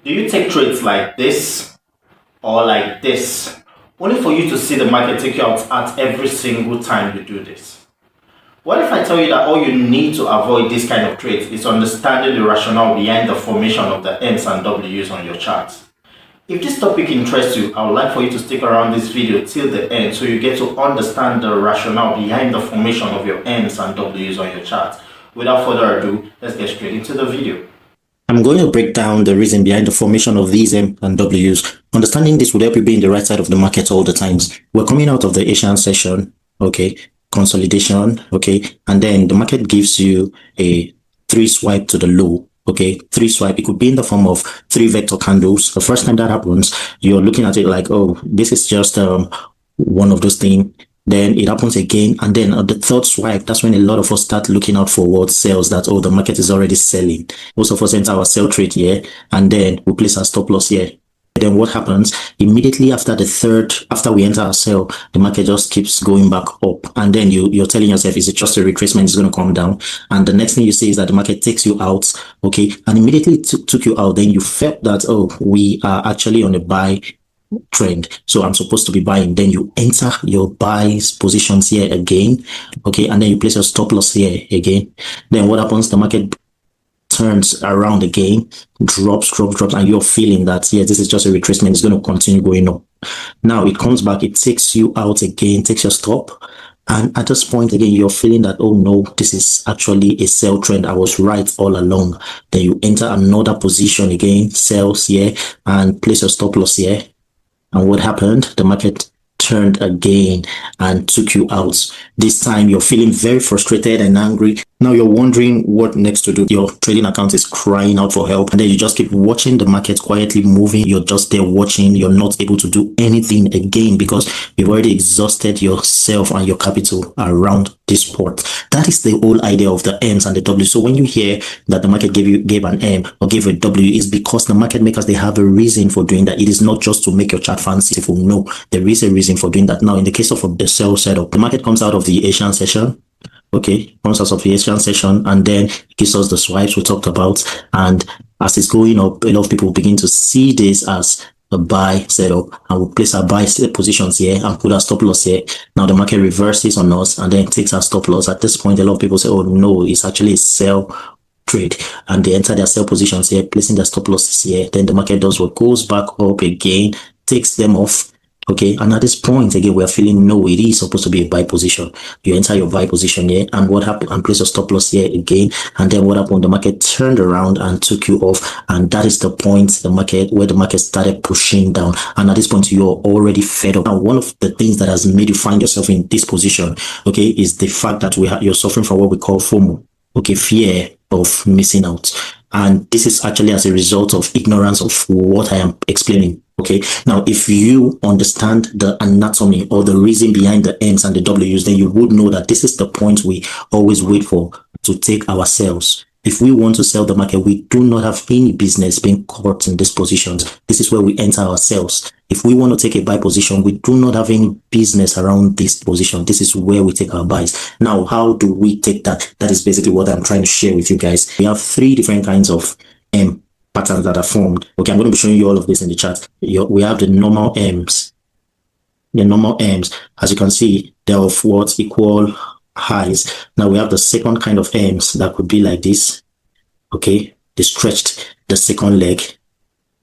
Do you take trades like this or like this? Only for you to see the market take you out at every single time you do this. What if I tell you that all you need to avoid this kind of trades is understanding the rationale behind the formation of the M's and W's on your chart? If this topic interests you, I would like for you to stick around this video till the end so you get to understand the rationale behind the formation of your M's and W's on your chart. Without further ado, let's get straight into the video. I'm going to break down the reason behind the formation of these M and Ws. Understanding this would help you be in the right side of the market all the times. We're coming out of the Asian session, okay, consolidation, okay, and then the market gives you a 3 swipe to the low, okay, 3 swipe. It could be in the form of 3 vector candles. The first time that happens, you're looking at it like, oh, this is just one of those things. Then it happens again, and then at the third swipe, that's when a lot of us start looking out for what sells, that, oh, the market is already selling. Most of us enter our sell trade here, and then we place our stop loss here. Then what happens immediately after after we enter our sell, the market just keeps going back up, and then you're telling yourself, is it just a retracement? It's going to come down, and the next thing you see is that the market takes you out, okay, and immediately took you out. Then you felt that, oh, we are actually on a buy trend, so I'm supposed to be buying. Then you enter your buys positions here again, okay, and then you place your stop loss here again. Then what happens? The market turns around again, drops, and you're feeling that, yeah, this is just a retracement, it's going to continue going up. Now it comes back, it takes you out again, takes your stop, and at this point again, you're feeling that, oh no, this is actually a sell trend, I was right all along. Then you enter another position again, sells here, and place your stop loss here. And what happened? The market turned again and took you out. This time you're feeling very frustrated and angry. Now you're wondering what next to do. Your trading account is crying out for help, and then you just keep watching the market quietly moving. You're just there watching. You're not able to do anything again because you've already exhausted yourself and your capital around this port. That is the whole idea of the M's and the W's. So when you hear that the market gave an M or gave a W, is because the market makers, they have a reason for doing that. It is not just to make your chart fanciful. No, there is a reason for doing that. Now, in the case of the sell setup, the market comes out of the Asian session. Okay, comes out of the Asian session, and then it gives us the swipes we talked about. And as it's going up, a lot of people begin to see this as a buy setup, and we'll place our buy positions here and put our stop loss here. Now the market reverses on us and then takes our stop loss. At this point, a lot of people say, oh no, it's actually a sell trade, and they enter their sell positions here, placing their stop losses here. Then the market does what? Goes back up again, takes them off. Okay, and at this point again, we're feeling, no, it is supposed to be a buy position. You enter your buy position here, and what happened? And place your stop loss here again. And then what happened? The market turned around and took you off, and that is the point where the market started pushing down. And at this point, you're already fed up. Now, one of the things that has made you find yourself in this position, okay, is the fact that you're suffering from what we call FOMO, okay, fear of missing out. And this is actually as a result of ignorance of what I am explaining. Okay, now if you understand the anatomy or the reason behind the M's and the W's, then you would know that this is the point we always wait for to take our sales. If we want to sell the market, we do not have any business being caught in these positions. This is where we enter our sales. If we want to take a buy position, we do not have any business around this position. This is where we take our buys. Now, how do we take that? That is basically what I'm trying to share with you guys. We have 3 different kinds of M patterns that are formed. Okay, I'm going to be showing you all of this in the chat. We have the normal M's. The normal M's, as you can see, they're of what? Equal highs. Now we have the second kind of M's that could be like this. Okay, they stretched the second leg.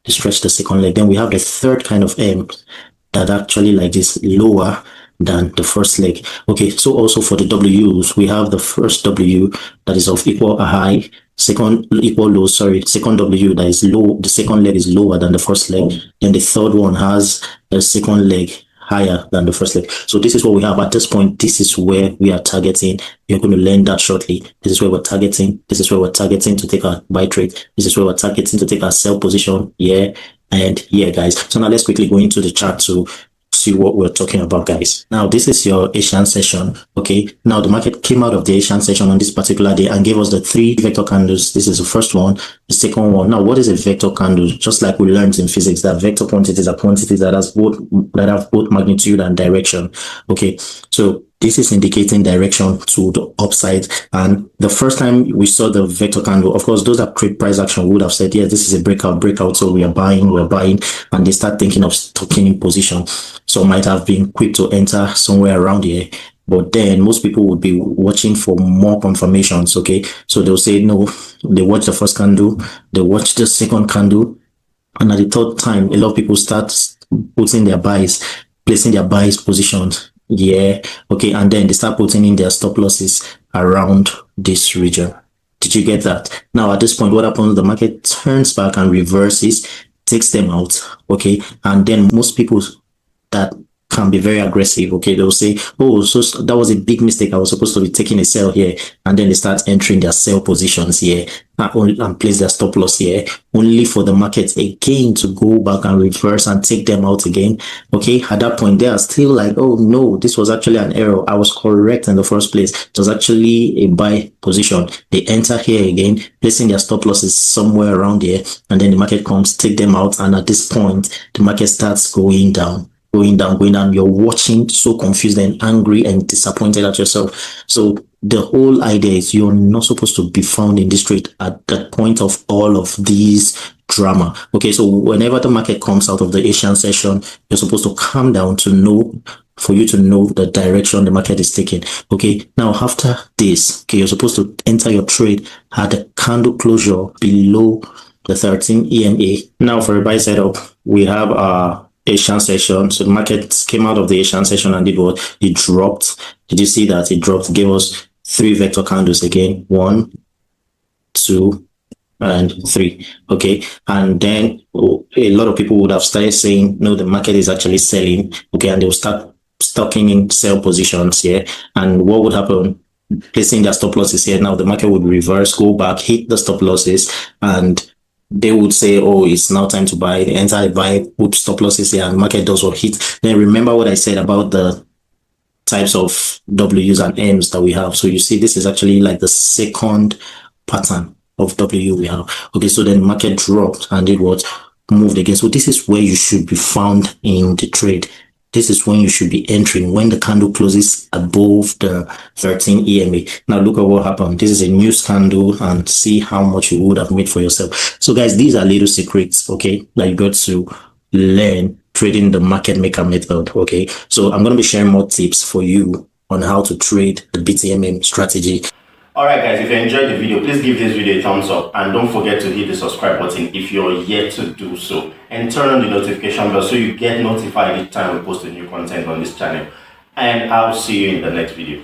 They stretched the second leg. Then we have the third kind of M that actually like this, lower than the first leg. Okay, so also for the W's, we have the first W that is of equal high, second equal low, second W that is low, the second leg is lower than the first leg. Then the third one has the second leg higher than the first leg. So this is what we have at this point. This is where we are targeting. You're going to learn that shortly. This is where we're targeting. This is where we're targeting to take our buy trade. This is where we're targeting to take our sell position. Yeah, and yeah, guys. So now let's quickly go into the chart to see what we're talking about, guys. Now this is your Asian session. Okay, now the market came out of the Asian session on this particular day and gave us the 3 vector candles. This is the first one, the second one. Now what is a vector candle? Just like we learned in physics, that vector quantities are quantities that have both magnitude and direction. Okay, so This is indicating direction to the upside. And the first time we saw the vector candle, of course, those that trade price action would have said, yeah, this is a breakout. So we are buying, and they start thinking of stocking in position. So might have been quick to enter somewhere around here. But then most people would be watching for more confirmations. Okay. So they'll say, no, they watch the first candle, they watch the second candle. And at the third time, a lot of people start putting their buys, placing their buys positions. Yeah. Okay. And then they start putting in their stop losses around this region. Did you get that? Now, at this point, what happens? The market turns back and reverses, takes them out. Okay. And then most people that can be very aggressive. Okay, they'll say, oh, so that was a big mistake. I was supposed to be taking a sell here. And then they start entering their sell positions here and place their stop loss here, only for the market again to go back and reverse and take them out again. Okay, at that point, they are still like, oh no, this was actually an error. I was correct in the first place. It was actually a buy position. They enter here again, placing their stop losses somewhere around here. And then the market comes, take them out. And at this point, the market starts going down. You're watching so confused and angry and disappointed at yourself. So the whole idea is you're not supposed to be found in this trade at the point of all of these drama. Okay, so whenever the market comes out of the Asian session, you're supposed to calm down for you to know the direction the market is taking. Okay, now after this, okay, you're supposed to enter your trade at the candle closure below the 13 EMA. Now for a buy setup, we have Asian session. So the market came out of the Asian session and did what? It dropped. Did you see that? It dropped, gave us 3 vector candles again. 1, 2, and 3. Okay. And then a lot of people would have started saying, no, the market is actually selling. Okay. And they will start stocking in sell positions here. And what would happen? Placing their stop losses here. Now the market would reverse, go back, hit the stop losses, and they would say, oh, it's now time to buy. They enter, buy, put stop losses here, and market does what hit. Then remember what I said about the types of W's and M's that we have. So you see, this is actually like the second pattern of W we have. Okay, so then market dropped and did what? Moved again. So this is where you should be found in the trade. This is when you should be entering, when the candle closes above the 13 EMA. Now look at what happened. This is a new candle, and see how much you would have made for yourself. So guys, these are little secrets, okay, that you got to learn trading the market maker method. Okay, so I'm going to be sharing more tips for you on how to trade the BTMM strategy. Alright guys, if you enjoyed the video, please give this video a thumbs up, and don't forget to hit the subscribe button if you're yet to do so, and turn on the notification bell so you get notified each time we post a new content on this channel. And I'll see you in the next video.